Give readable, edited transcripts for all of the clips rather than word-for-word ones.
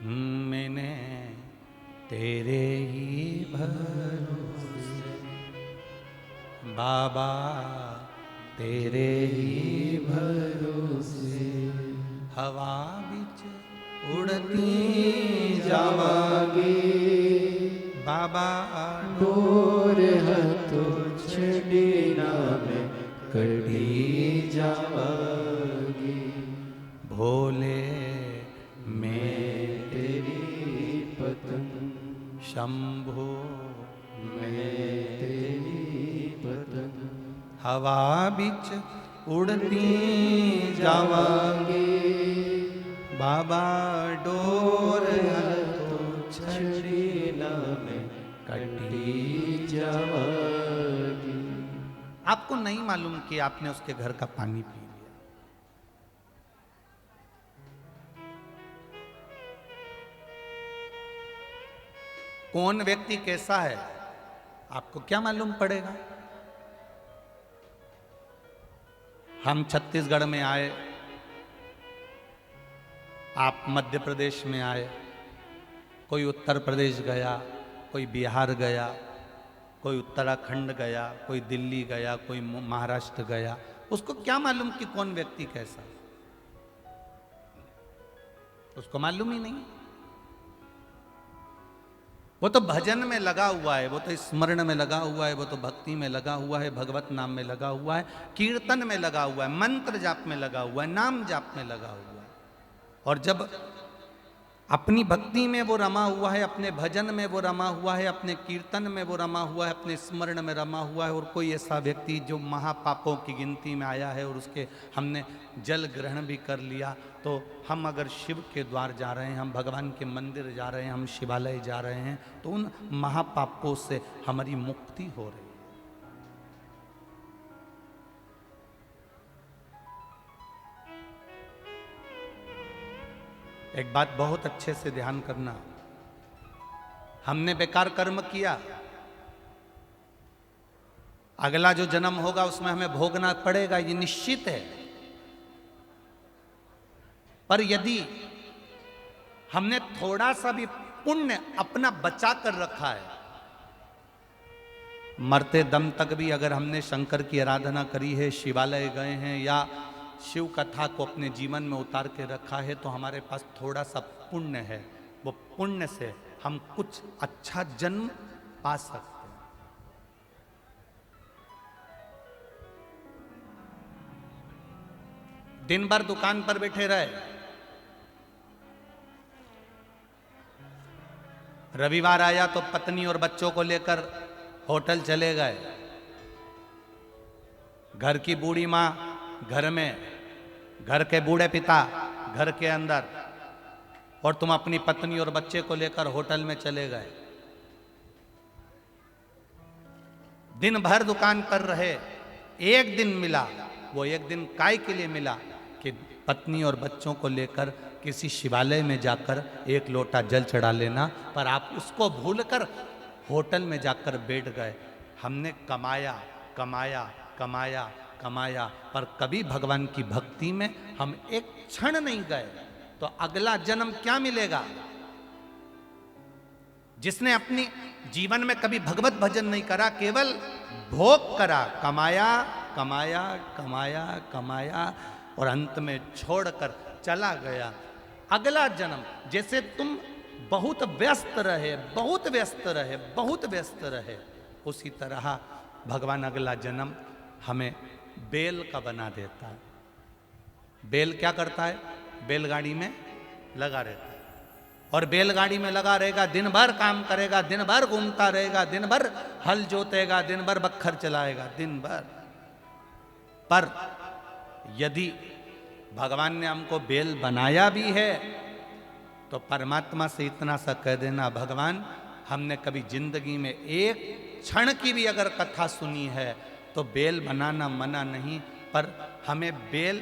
मैंने तेरे ही भरोसे बाबा, तेरे ही भरोसे हवा बिच उड़ती जावांगी बाबा, डोर हथो छड़ी ना मैं कड़ी जावांगी। भोले मैं तेरी पतंग, शंभो मैं तेरी पतंग हवा बिच उड़ती जावांगी बाबा, डोर तो छड़ी ना मैं कटी जावांगी। आपको नहीं मालूम कि आपने उसके घर का पानी पी लिया। कौन व्यक्ति कैसा है आपको क्या मालूम पड़ेगा। हम छत्तीसगढ़ में आए, आप मध्य प्रदेश में आए, कोई उत्तर प्रदेश गया, कोई बिहार गया, कोई उत्तराखंड गया, कोई दिल्ली गया, कोई महाराष्ट्र गया, उसको क्या मालूम कि कौन व्यक्ति कैसा, उसको मालूम ही नहीं। वो तो भजन में लगा हुआ है, वो तो स्मरण में लगा हुआ है, वो तो भक्ति में लगा हुआ है, भगवत नाम में लगा हुआ है, कीर्तन में लगा हुआ है, मंत्र जाप में लगा हुआ है, नाम जाप में लगा हुआ है। और जब अपनी भक्ति में वो रमा हुआ है, अपने भजन में वो रमा हुआ है, अपने कीर्तन में वो रमा हुआ है, अपने स्मरण में रमा हुआ है, और कोई ऐसा व्यक्ति जो महापापों की गिनती में आया है और उसके हमने जल ग्रहण भी कर लिया, तो हम अगर शिव के द्वार जा रहे हैं, हम भगवान के मंदिर जा रहे हैं, हम शिवालय जा रहे हैं, तो उन महापापों से हमारी मुक्ति हो रही है। एक बात बहुत अच्छे से ध्यान करना, हमने बेकार कर्म किया, अगला जो जन्म होगा उसमें हमें भोगना पड़ेगा, ये निश्चित है। पर यदि हमने थोड़ा सा भी पुण्य अपना बचा कर रखा है, मरते दम तक भी अगर हमने शंकर की आराधना करी है, शिवालय गए हैं या शिव कथा को अपने जीवन में उतार के रखा है, तो हमारे पास थोड़ा सा पुण्य है, वो पुण्य से हम कुछ अच्छा जन्म पा सकते हैं। दिन भर दुकान पर बैठे रहे, रविवार आया तो पत्नी और बच्चों को लेकर होटल चले गए, घर की बूढ़ी माँ घर में, घर के बूढ़े पिता घर के अंदर, और तुम अपनी पत्नी और बच्चे को लेकर होटल में चले गए। दिन भर दुकान पर रहे, एक दिन मिला, वो एक दिन काय के लिए मिला कि पत्नी और बच्चों को लेकर किसी शिवालय में जाकर एक लोटा जल चढ़ा लेना, पर आप उसको भूलकर होटल में जाकर बैठ गए। हमने कमाया कमाया कमाया कमाया, पर कभी भगवान की भक्ति में हम एक क्षण नहीं गए, तो अगला जन्म क्या मिलेगा। जिसने अपनी जीवन में कभी भगवत भजन नहीं करा, केवल भोग करा, कमाया कमाया कमाया कमाया और अंत में छोड़कर चला गया, अगला जन्म, जैसे तुम बहुत व्यस्त रहे, बहुत व्यस्त रहे, बहुत व्यस्त रहे, उसी तरह भगवान अगला जन्म हमें बेल का बना देता है। बेल क्या करता है, बैलगाड़ी में लगा रहता है, और बैलगाड़ी में लगा रहेगा, दिन भर काम करेगा, दिन भर घूमता रहेगा, दिन भर हल जोतेगा, दिन भर बखर चलाएगा, दिन भर। पर यदि भगवान ने हमको बेल बनाया भी है, तो परमात्मा से इतना सा कह देना, भगवान हमने कभी जिंदगी में एक क्षण की भी अगर कथा सुनी है, तो बेल बनाना मना नहीं, पर हमें बेल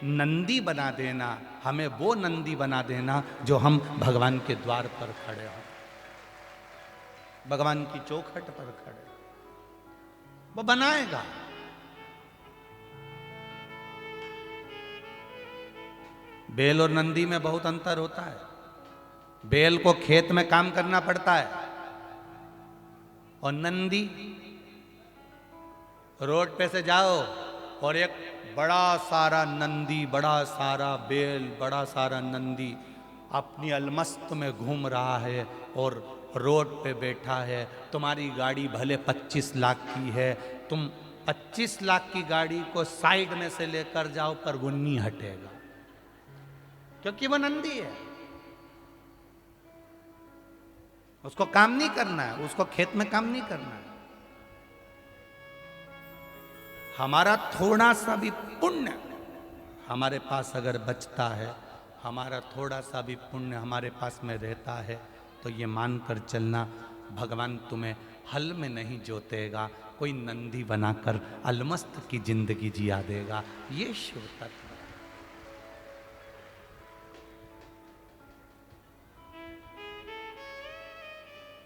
नंदी बना देना, हमें वो नंदी बना देना जो हम भगवान के द्वार पर खड़े हों, भगवान की चौखट पर खड़े, वो बनाएगा। बेल और नंदी में बहुत अंतर होता है। बैल को खेत में काम करना पड़ता है, और नंदी, रोड पे से जाओ और एक बड़ा सारा नंदी, बड़ा सारा बैल, बड़ा सारा नंदी अपनी अलमस्त में घूम रहा है और रोड पे बैठा है। तुम्हारी गाड़ी भले 25 लाख की है, तुम 25 लाख की गाड़ी को साइड में से लेकर जाओ पर वो नहीं हटेगा, क्योंकि वो नंदी है। उसको काम नहीं करना है, उसको खेत में काम नहीं करना है। हमारा थोड़ा सा भी पुण्य हमारे पास अगर बचता है, हमारा थोड़ा सा भी पुण्य हमारे पास में रहता है, तो ये मानकर चलना भगवान तुम्हें हल में नहीं जोतेगा, कोई नंदी बनाकर अलमस्त की जिंदगी जिया देगा। ये शिव तत्व।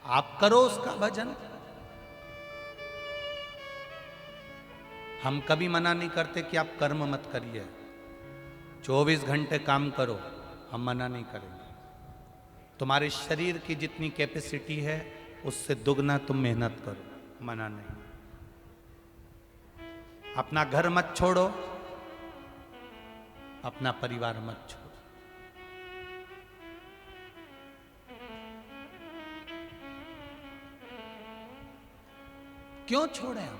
आप करो उसका भजन। हम कभी मना नहीं करते कि आप कर्म मत करिए, 24 घंटे काम करो, हम मना नहीं करेंगे। तुम्हारे शरीर की जितनी कैपेसिटी है उससे दुगना तुम मेहनत करो, मना नहीं। अपना घर मत छोड़ो, अपना परिवार मत छोड़ो। क्यों छोड़े हम?